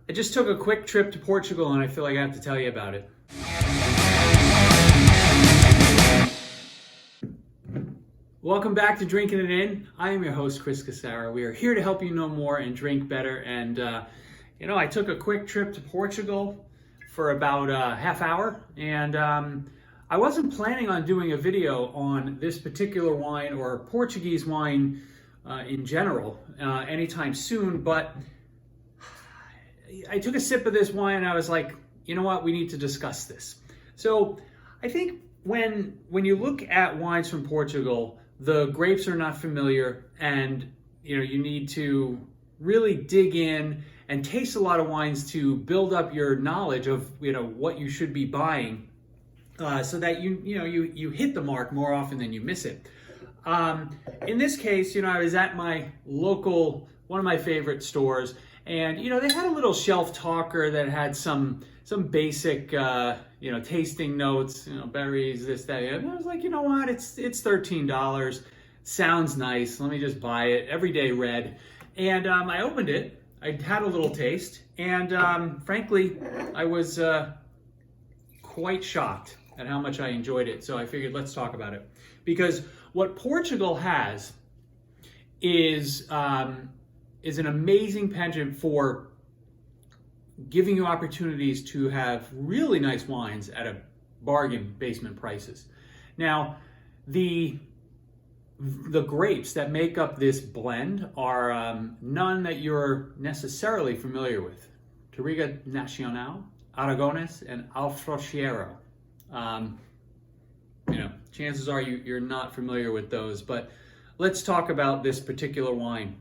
I just took a quick trip to Portugal and I feel like I have to tell you about it. Welcome back to Drinking It In. I am your host, Chris Casara. We are here to help you know more and drink better. And, I took a quick trip to Portugal for about a half hour. And I wasn't planning on doing a video on this particular wine or Portuguese wine in general anytime soon, but I took a sip of this wine and I was like, you know what, we need to discuss this. So I think when you look at wines from Portugal, the grapes are not familiar, and you need to really dig in and taste a lot of wines to build up your knowledge of what you should be buying, so that you hit the mark more often than you miss it. In this case, I was at my local, one of my favorite stores, and they had a little shelf talker that had some basic tasting notes, berries, this, that, and I was like, you know what, it's $13, sounds nice, let me just buy it, everyday red. And I opened it, I had a little taste, and frankly, I was quite shocked at how much I enjoyed it. So I figured, let's talk about it, because what Portugal has is an amazing penchant for giving you opportunities to have really nice wines at a bargain basement prices. Now, the grapes that make up this blend are none that you're necessarily familiar with. Touriga, Nacional, Aragonez, and Alfrocheiro. Chances are you're not familiar with those, but let's talk about this particular wine.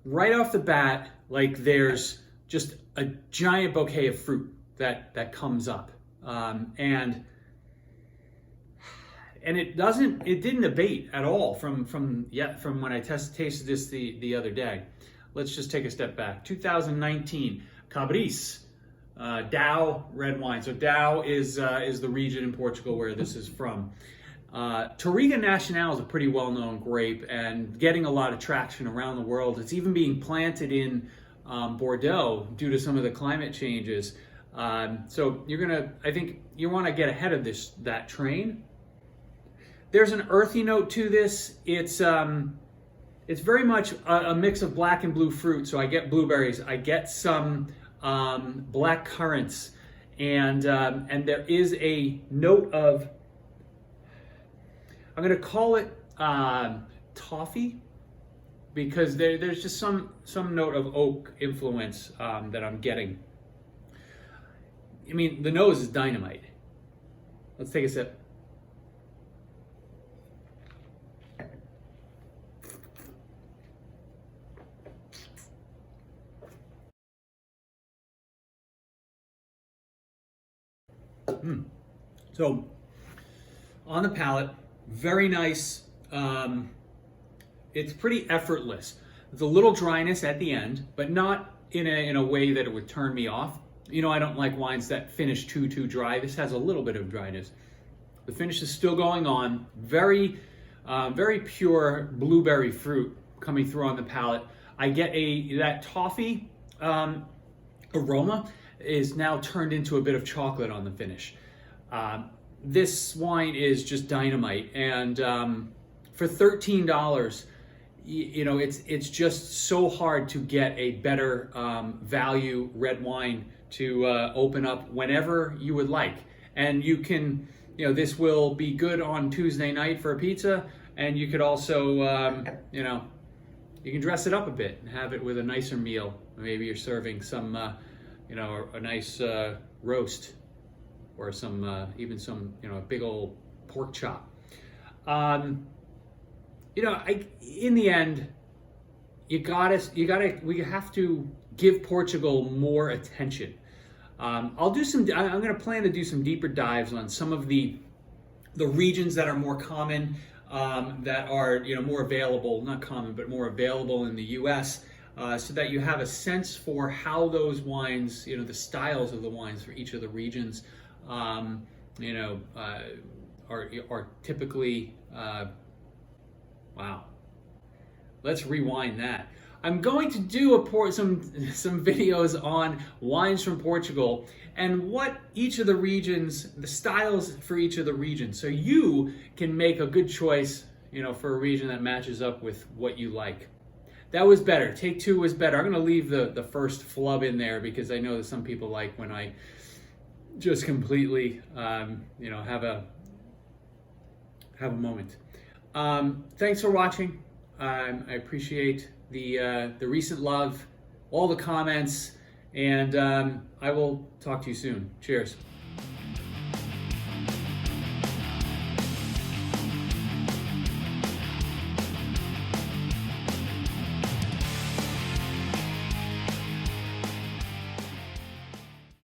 Right off the bat, there's just a giant bouquet of fruit that comes up, and it didn't abate at all from when I tasted this the other day. Let's just take a step back. 2019 Cabriz, Dow red wine. So Dow is the region in Portugal where this is from. Touriga Nacional is a pretty well-known grape and getting a lot of traction around the world. It's even being planted in Bordeaux due to some of the climate changes. So I think you want to get ahead of that train. There's an earthy note to this. It's very much a mix of black and blue fruit. So I get blueberries, I get some black currants, and there is a note of, I'm going to call it toffee, because there's just some note of oak influence that I'm getting. I mean, the nose is dynamite. Let's take a sip. So on the palate, very nice. It's pretty effortless. There's a little dryness at the end, but not in a way that it would turn me off. I don't like wines that finish too dry. This has a little bit of dryness. The finish is still going on. Very pure blueberry fruit coming through on the palate. I get that toffee aroma is now turned into a bit of chocolate on the finish. This wine is just dynamite, and for $13, it's just so hard to get a better value red wine to open up whenever you would like. And you can, this will be good on Tuesday night for a pizza, and you could also, you can dress it up a bit and have it with a nicer meal. Maybe you're serving some, a nice roast, or even some, a big old pork chop. In the end, we have to give Portugal more attention. I'm going to plan to do some deeper dives on some of the regions that are more common, that are, more available, not common, but more available in the U.S., so that you have a sense for how those wines, the styles of the wines for each of the regions, are typically, wow. Let's rewind that. I'm going to do some videos on wines from Portugal and what each of the regions, the styles for each of the regions, so you can make a good choice, for a region that matches up with what you like. That was better. Take two was better. I'm going to leave the first flub in there because I know that some people like when I just completely, have a moment. Thanks for watching. I appreciate the recent love, all the comments, and I will talk to you soon. Cheers.